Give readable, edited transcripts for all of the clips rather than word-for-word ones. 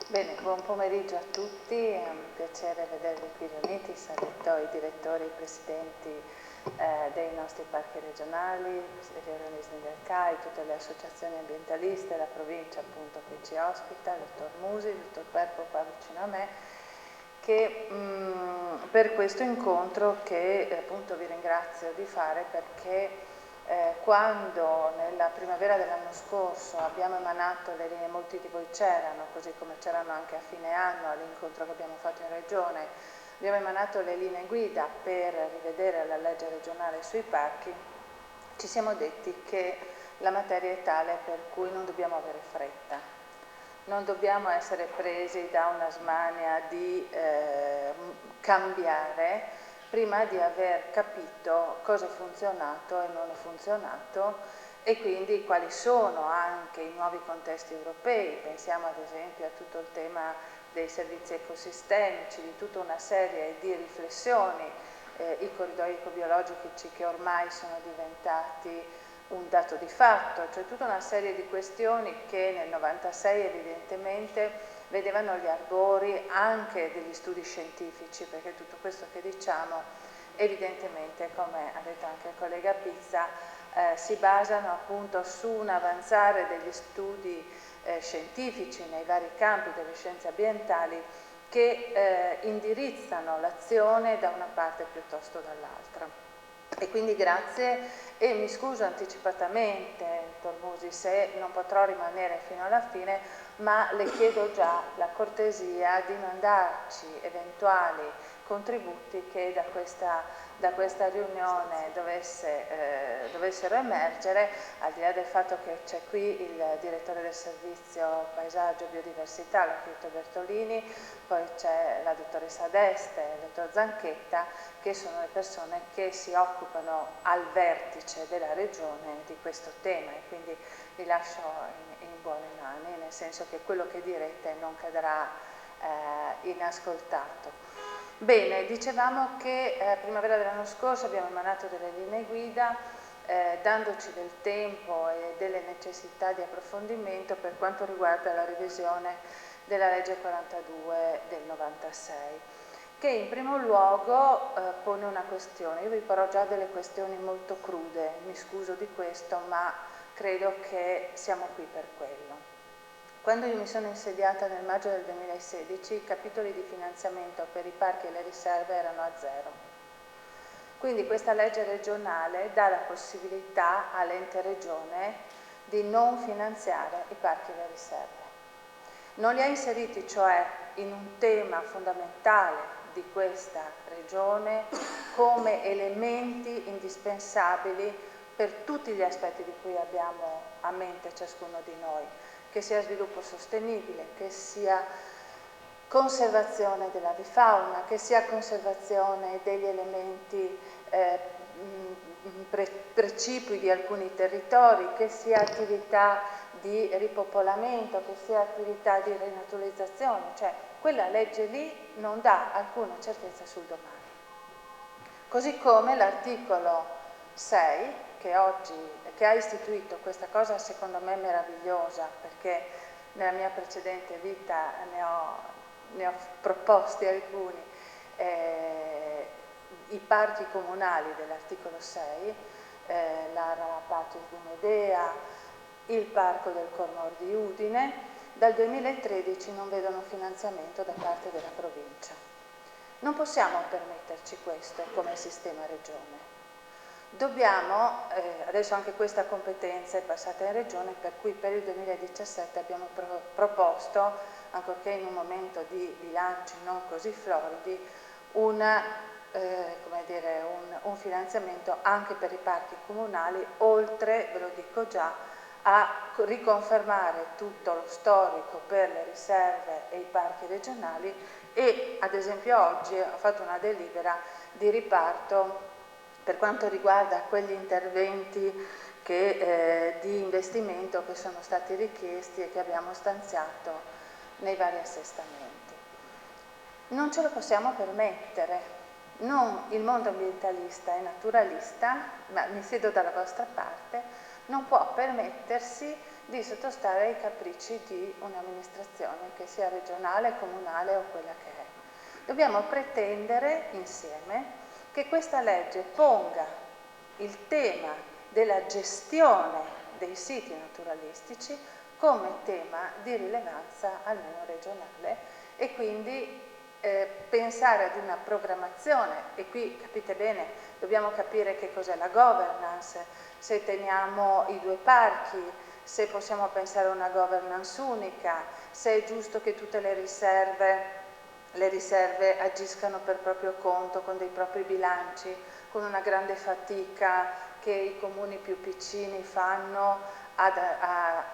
Bene, buon pomeriggio a tutti, è un piacere vedervi qui riuniti, saluto i direttori e i presidenti dei nostri parchi regionali, gli organismi del CAI, tutte le associazioni ambientaliste, la provincia appunto che ci ospita, il dottor Musi, il dottor Perpo qua vicino a me, che per questo incontro che appunto vi ringrazio di fare perché quando nella primavera dell'anno scorso abbiamo emanato le linee, molti di voi c'erano, così come c'erano anche a fine anno all'incontro che abbiamo fatto in Regione, abbiamo emanato le linee guida per rivedere la legge regionale sui parchi, ci siamo detti che la materia è tale per cui non dobbiamo avere fretta, non dobbiamo essere presi da una smania di cambiare prima di aver capito cosa è funzionato e non è funzionato e quindi quali sono anche i nuovi contesti europei. Pensiamo ad esempio a tutto il tema dei servizi ecosistemici, di tutta una serie di riflessioni, i corridoi ecobiologici che ormai sono diventati un dato di fatto, cioè tutta una serie di questioni che nel 96 evidentemente vedevano gli arbori anche degli studi scientifici, perché tutto questo che diciamo evidentemente, come ha detto anche il collega Pizza, si basano appunto su un avanzare degli studi scientifici nei vari campi delle scienze ambientali che indirizzano l'azione da una parte piuttosto dall'altra. E quindi grazie e mi scuso anticipatamente, dottor Musi, se non potrò rimanere fino alla fine, ma le chiedo già la cortesia di mandarci eventuali contributi che da questa riunione dovessero emergere, al di là del fatto che c'è qui il direttore del servizio paesaggio e biodiversità, l'architetto Bertolini, poi c'è la dottoressa Deste e il dottor Zanchetta, che sono le persone che si occupano al vertice della regione di questo tema e quindi vi lascio in buone mani, nel senso che quello che direte non cadrà inascoltato. Bene, dicevamo che primavera dell'anno scorso abbiamo emanato delle linee guida dandoci del tempo e delle necessità di approfondimento per quanto riguarda la revisione della legge 42 del 96, che in primo luogo pone una questione. Io vi porrò già delle questioni molto crude, mi scuso di questo, ma credo che siamo qui per quello. Quando io mi sono insediata nel maggio del 2016, i capitoli di finanziamento per i parchi e le riserve erano a zero. Quindi questa legge regionale dà la possibilità all'ente regione di non finanziare i parchi e le riserve. Non li ha inseriti cioè in un tema fondamentale di questa regione come elementi indispensabili per tutti gli aspetti di cui abbiamo a mente ciascuno di noi, che sia sviluppo sostenibile, che sia conservazione dell'avifauna, che sia conservazione degli elementi precipui di alcuni territori, che sia attività di ripopolamento, che sia attività di rinaturalizzazione, cioè quella legge lì non dà alcuna certezza sul domani. Così come l'articolo 6, che ha istituito questa cosa secondo me meravigliosa, perché nella mia precedente vita ne ho proposti alcuni, i parchi comunali dell'articolo 6, l'Ara Patris di Medea, il Parco del Cormor di Udine, dal 2013 non vedono finanziamento da parte della provincia. Non possiamo permetterci questo come sistema regione. Dobbiamo, adesso anche questa competenza è passata in regione, per cui per il 2017 abbiamo proposto, ancorché in un momento di bilanci non così floridi, un finanziamento anche per i parchi comunali, oltre, ve lo dico già, a riconfermare tutto lo storico per le riserve e i parchi regionali e ad esempio oggi ho fatto una delibera di riparto per quanto riguarda quegli interventi di investimento che sono stati richiesti e che abbiamo stanziato nei vari assestamenti. Non ce lo possiamo permettere. Il mondo ambientalista e naturalista, ma mi siedo dalla vostra parte, non può permettersi di sottostare ai capricci di un'amministrazione, che sia regionale, comunale o quella che è. Dobbiamo pretendere insieme che questa legge ponga il tema della gestione dei siti naturalistici come tema di rilevanza almeno regionale e quindi pensare ad una programmazione, e qui capite bene, dobbiamo capire che cos'è la governance, se teniamo i due parchi, se possiamo pensare a una governance unica, se è giusto che tutte le riserve agiscano per proprio conto, con dei propri bilanci, con una grande fatica che i comuni più piccini fanno a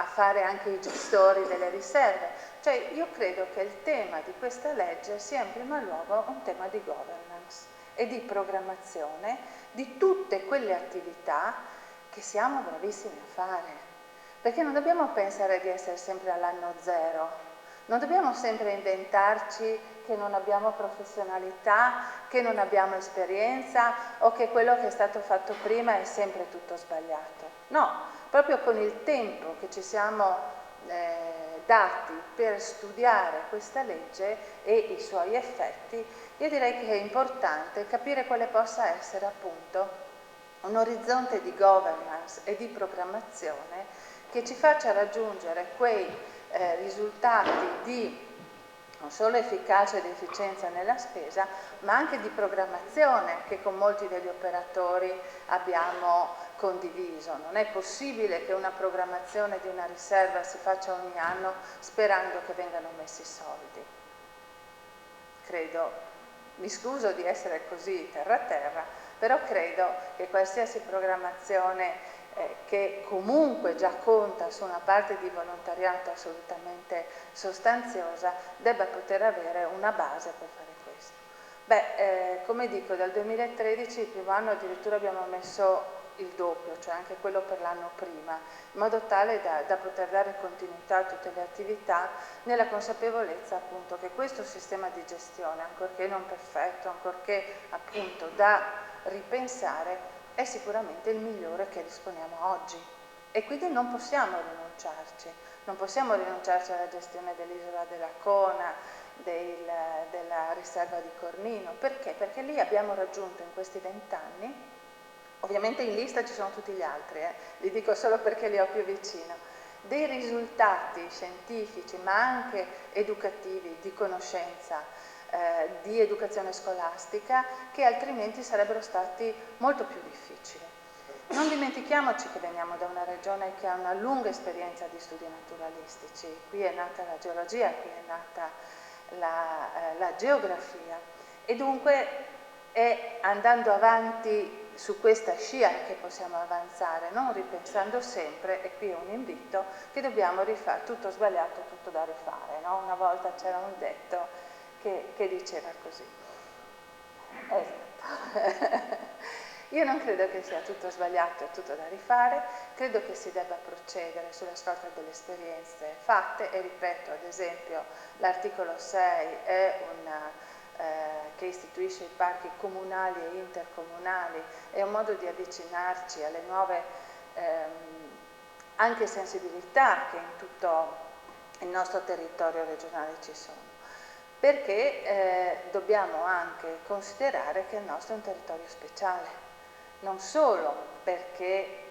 fare anche i gestori delle riserve. Cioè io credo che il tema di questa legge sia in primo luogo un tema di governance e di programmazione di tutte quelle attività che siamo bravissimi a fare, perché non dobbiamo pensare di essere sempre all'anno zero, non dobbiamo sempre inventarci che non abbiamo professionalità, che non abbiamo esperienza o che quello che è stato fatto prima è sempre tutto sbagliato. No, proprio con il tempo che ci siamo dati per studiare questa legge e i suoi effetti, io direi che è importante capire quale possa essere appunto un orizzonte di governance e di programmazione che ci faccia raggiungere quei risultati di non solo efficacia ed efficienza nella spesa, ma anche di programmazione che con molti degli operatori abbiamo condiviso. Non è possibile che una programmazione di una riserva si faccia ogni anno sperando che vengano messi soldi. Credo, mi scuso di essere così terra-terra, però credo che qualsiasi programmazione che comunque già conta su una parte di volontariato assolutamente sostanziosa debba poter avere una base per fare questo. Beh, come dico, dal 2013, il primo anno addirittura abbiamo messo il doppio, cioè anche quello per l'anno prima, in modo tale da poter dare continuità a tutte le attività nella consapevolezza appunto che questo sistema di gestione, ancorché non perfetto, ancorché appunto da ripensare, è sicuramente il migliore che disponiamo oggi e quindi non possiamo rinunciarci, non possiamo rinunciarci alla gestione dell'isola della Cona, della riserva di Cornino. Perché? Perché lì abbiamo raggiunto in questi 20 anni, ovviamente in lista ci sono tutti gli altri, li dico solo perché li ho più vicino, dei risultati scientifici ma anche educativi, di conoscenza, di educazione scolastica che altrimenti sarebbero stati molto più difficili. Non dimentichiamoci che veniamo da una regione che ha una lunga esperienza di studi naturalistici, qui è nata la geologia, qui è nata la geografia e dunque è andando avanti su questa scia che possiamo avanzare, non ripensando sempre, e qui è un invito, che dobbiamo rifare tutto sbagliato, tutto da rifare, no? Una volta c'era un detto che diceva così. Esatto. Io non credo che sia tutto sbagliato e tutto da rifare, credo che si debba procedere sulla scorta delle esperienze fatte e ripeto, ad esempio, l'articolo 6 è che istituisce i parchi comunali e intercomunali, è un modo di avvicinarci alle nuove anche sensibilità che in tutto il nostro territorio regionale ci sono. Perché dobbiamo anche considerare che il nostro è un territorio speciale, non solo perché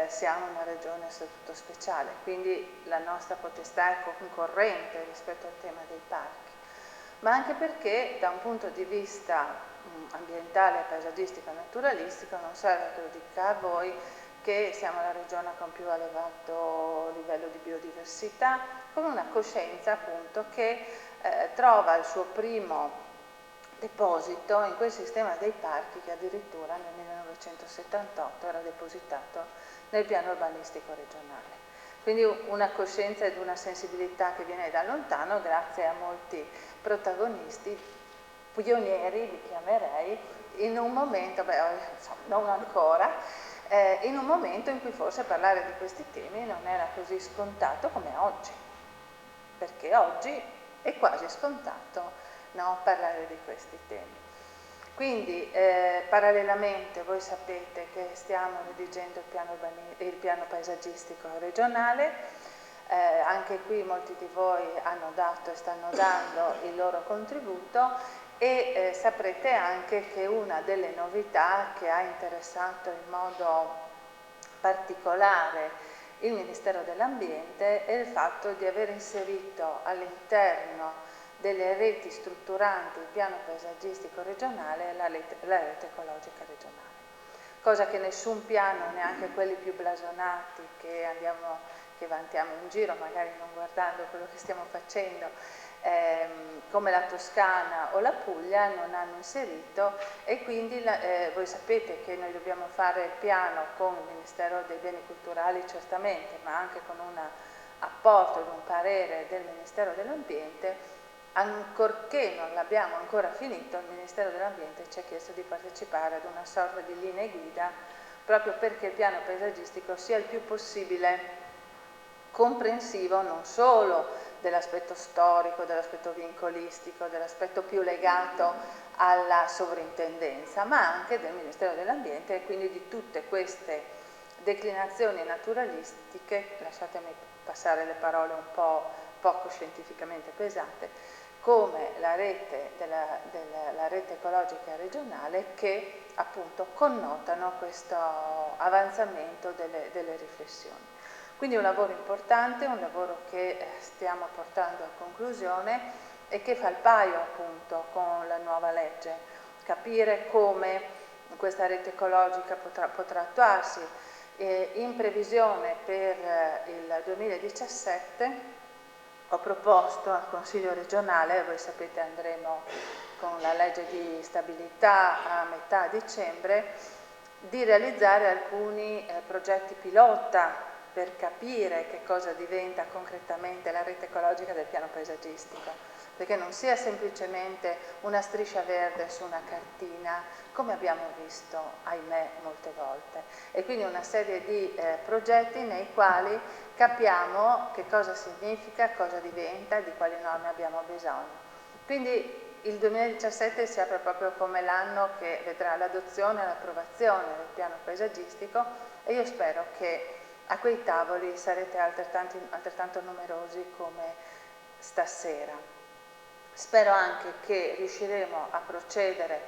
siamo una regione a statuto speciale, quindi la nostra potestà è concorrente rispetto al tema dei parchi, ma anche perché da un punto di vista ambientale, paesaggistico e naturalistico non serve che lo dica a voi che siamo la regione con più elevato livello di biodiversità, con una coscienza appunto che trova il suo primo deposito in quel sistema dei parchi che addirittura nel 1978 era depositato nel piano urbanistico regionale. Quindi una coscienza ed una sensibilità che viene da lontano grazie a molti protagonisti, pionieri li chiamerei, in un momento, non ancora, in un momento in cui forse parlare di questi temi non era così scontato come oggi, perché oggi è quasi scontato, no, parlare di questi temi. Quindi parallelamente voi sapete che stiamo redigendo il piano paesaggistico regionale, anche qui molti di voi hanno dato e stanno dando il loro contributo e saprete anche che una delle novità che ha interessato in modo particolare il Ministero dell'Ambiente è il fatto di aver inserito all'interno delle reti strutturanti il piano paesaggistico regionale e la rete ecologica regionale, cosa che nessun piano, neanche quelli più blasonati che vantiamo in giro, magari non guardando quello che stiamo facendo, come la Toscana o la Puglia, non hanno inserito, e quindi voi sapete che noi dobbiamo fare il piano con il Ministero dei Beni Culturali certamente, ma anche con un apporto ed un parere del Ministero dell'Ambiente. Ancorché non l'abbiamo ancora finito, il Ministero dell'Ambiente ci ha chiesto di partecipare ad una sorta di linee guida proprio perché il piano paesaggistico sia il più possibile comprensivo non solo dell'aspetto storico, dell'aspetto vincolistico, dell'aspetto più legato alla sovrintendenza, ma anche del Ministero dell'Ambiente e quindi di tutte queste declinazioni naturalistiche, lasciatemi passare le parole un po' poco scientificamente pesate, come la rete ecologica regionale, che appunto connotano questo avanzamento delle riflessioni. Quindi un lavoro importante, un lavoro che stiamo portando a conclusione e che fa il paio appunto con la nuova legge, capire come questa rete ecologica potrà attuarsi. In previsione per il 2017 ho proposto al Consiglio regionale, voi sapete andremo con la legge di stabilità a metà dicembre, di realizzare alcuni progetti pilota per capire che cosa diventa concretamente la rete ecologica del piano paesaggistico, perché non sia semplicemente una striscia verde su una cartina, come abbiamo visto, ahimè, molte volte. E quindi una serie di progetti nei quali capiamo che cosa significa, cosa diventa, di quali norme abbiamo bisogno. Quindi il 2017 si apre proprio come l'anno che vedrà l'adozione e l'approvazione del piano paesaggistico e io spero che a quei tavoli sarete altrettanto numerosi come stasera. Spero anche che riusciremo a procedere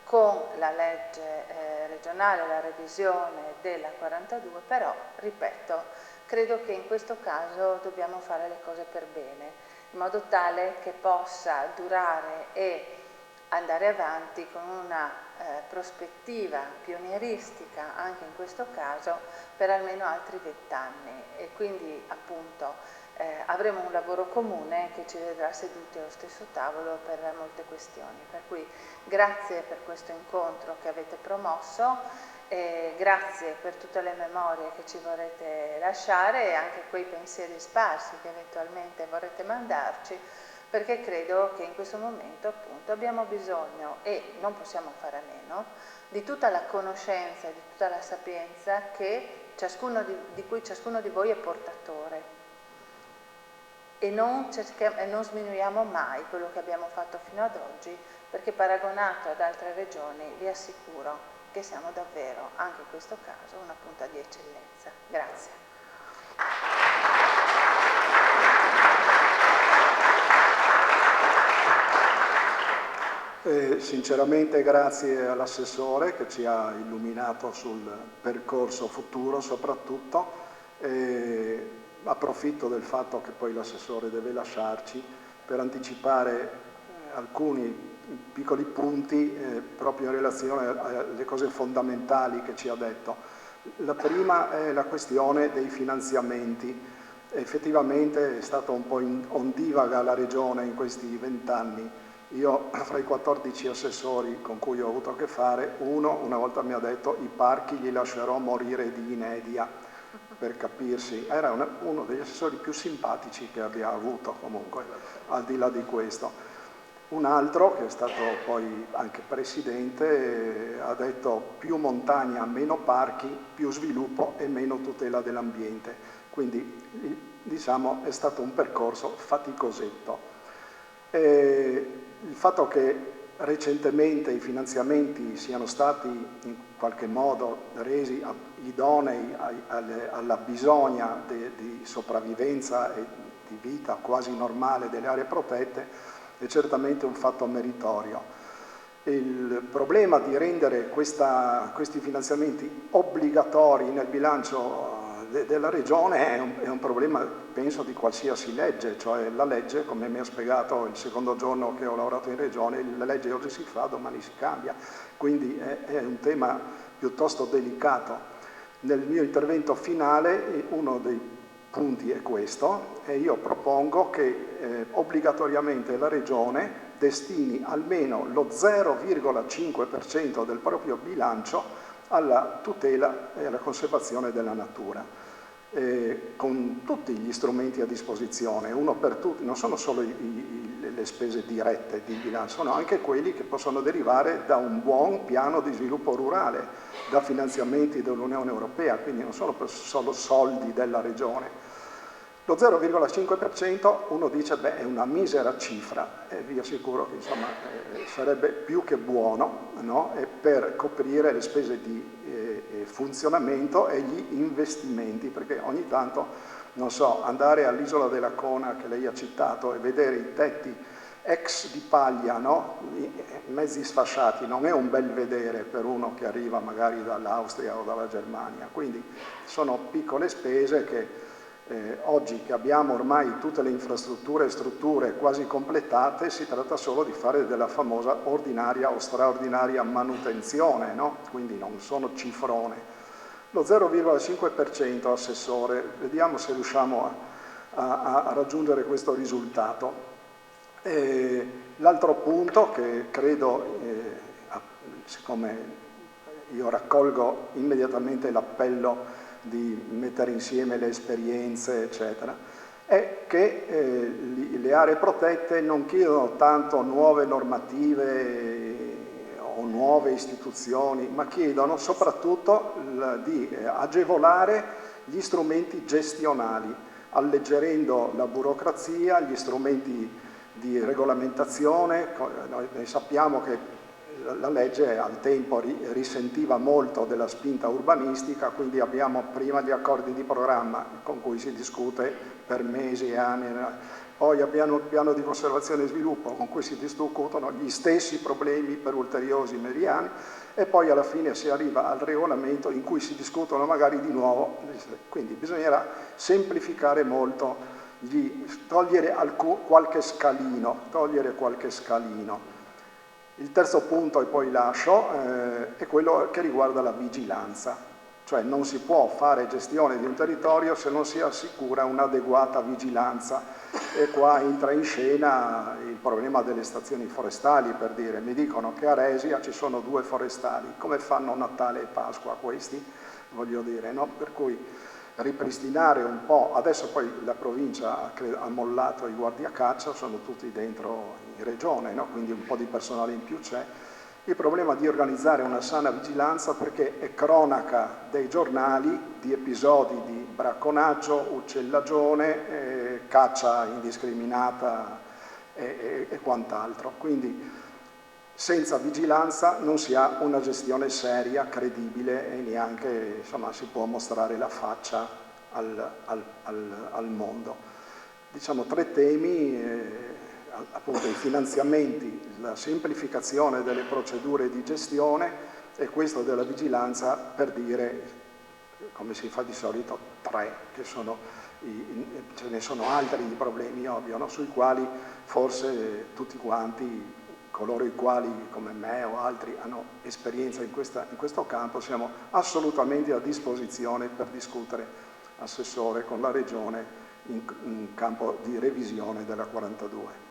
con la legge regionale, la revisione della 42, però, ripeto, credo che in questo caso dobbiamo fare le cose per bene, in modo tale che possa durare e andare avanti con una prospettiva pionieristica, anche in questo caso, per almeno altri 20 anni e quindi appunto avremo un lavoro comune che ci vedrà seduti allo stesso tavolo per molte questioni. Per cui grazie per questo incontro che avete promosso, grazie per tutte le memorie che ci vorrete lasciare e anche quei pensieri sparsi che eventualmente vorrete mandarci, perché credo che in questo momento appunto abbiamo bisogno, e non possiamo fare a meno, di tutta la conoscenza e di tutta la sapienza di cui ciascuno di voi è portatore. E non sminuiamo mai quello che abbiamo fatto fino ad oggi, perché paragonato ad altre regioni vi assicuro che siamo davvero, anche in questo caso, una punta di eccellenza. Grazie. Sinceramente grazie all'assessore che ci ha illuminato sul percorso futuro soprattutto. Approfitto del fatto che poi l'assessore deve lasciarci per anticipare alcuni piccoli punti proprio in relazione alle cose fondamentali che ci ha detto. La prima è la questione dei finanziamenti. Effettivamente è stata un po' ondivaga la Regione in questi 20 anni. Io, fra i 14 assessori con cui ho avuto a che fare, una volta mi ha detto: i parchi li lascerò morire di inedia, per capirsi. Era uno degli assessori più simpatici che abbia avuto, comunque, al di là di questo. Un altro, che è stato poi anche presidente, ha detto: più montagna, meno parchi, più sviluppo e meno tutela dell'ambiente. Quindi, diciamo, è stato un percorso faticosetto. Il fatto che recentemente i finanziamenti siano stati in qualche modo resi idonei alla bisogna di sopravvivenza e di vita quasi normale delle aree protette è certamente un fatto meritorio. Il problema di rendere questi finanziamenti obbligatori nel bilancio della Regione è un problema, penso, di qualsiasi legge, cioè la legge, come mi ha spiegato il secondo giorno che ho lavorato in Regione, la legge oggi si fa, domani si cambia, quindi è un tema piuttosto delicato. Nel mio intervento finale uno dei punti è questo e io propongo che obbligatoriamente la Regione destini almeno lo 0,5% del proprio bilancio alla tutela e alla conservazione della natura, con tutti gli strumenti a disposizione, uno per tutti, non sono solo le spese dirette di bilancio, sono anche quelli che possono derivare da un buon piano di sviluppo rurale, da finanziamenti dell'Unione Europea, quindi non sono solo soldi della Regione. Lo 0,5% uno dice, beh, è una misera cifra, e vi assicuro che insomma, sarebbe più che buono, no? Per coprire le spese di funzionamento e gli investimenti, perché ogni tanto, non so, andare all'Isola della Cona che lei ha citato e vedere i tetti ex di paglia, no? Mezzi sfasciati, non è un bel vedere per uno che arriva magari dall'Austria o dalla Germania, quindi sono piccole spese che oggi che abbiamo ormai tutte le infrastrutture e strutture quasi completate, si tratta solo di fare della famosa ordinaria o straordinaria manutenzione, no? Quindi non sono cifrone. Lo 0,5%, Assessore, vediamo se riusciamo a raggiungere questo risultato. L'altro punto che credo, siccome io raccolgo immediatamente l'appello di mettere insieme le esperienze, eccetera, è che le aree protette non chiedono tanto nuove normative o nuove istituzioni, ma chiedono soprattutto di agevolare gli strumenti gestionali, alleggerendo la burocrazia, gli strumenti di regolamentazione. Noi sappiamo che la legge al tempo risentiva molto della spinta urbanistica, quindi abbiamo prima gli accordi di programma con cui si discute per mesi e anni, poi abbiamo il piano di conservazione e sviluppo con cui si discutono gli stessi problemi per ulteriori anni e poi alla fine si arriva al regolamento in cui si discutono magari di nuovo, quindi bisognerà semplificare molto, togliere qualche scalino. Il terzo punto, e poi lascio, è quello che riguarda la vigilanza, cioè non si può fare gestione di un territorio se non si assicura un'adeguata vigilanza e qua entra in scena il problema delle stazioni forestali, per dire, mi dicono che a Resia ci sono 2 forestali, come fanno Natale e Pasqua questi? Voglio dire, no? Per cui ripristinare un po', adesso poi la provincia ha mollato i guardiacaccia, sono tutti dentro in regione, no? Quindi un po' di personale in più c'è. Il problema di organizzare una sana vigilanza perché è cronaca dei giornali di episodi di bracconaggio, uccellagione, caccia indiscriminata e quant'altro. Quindi senza vigilanza non si ha una gestione seria, credibile e neanche insomma, si può mostrare la faccia al mondo. Diciamo 3 temi, appunto i finanziamenti, la semplificazione delle procedure di gestione e questo della vigilanza, per dire, come si fa di solito, 3, che sono ce ne sono altri di problemi ovvio, no? Sui quali forse tutti quanti, coloro i quali come me o altri hanno esperienza in questo campo, siamo assolutamente a disposizione per discutere, Assessore, con la Regione in campo di revisione della 42.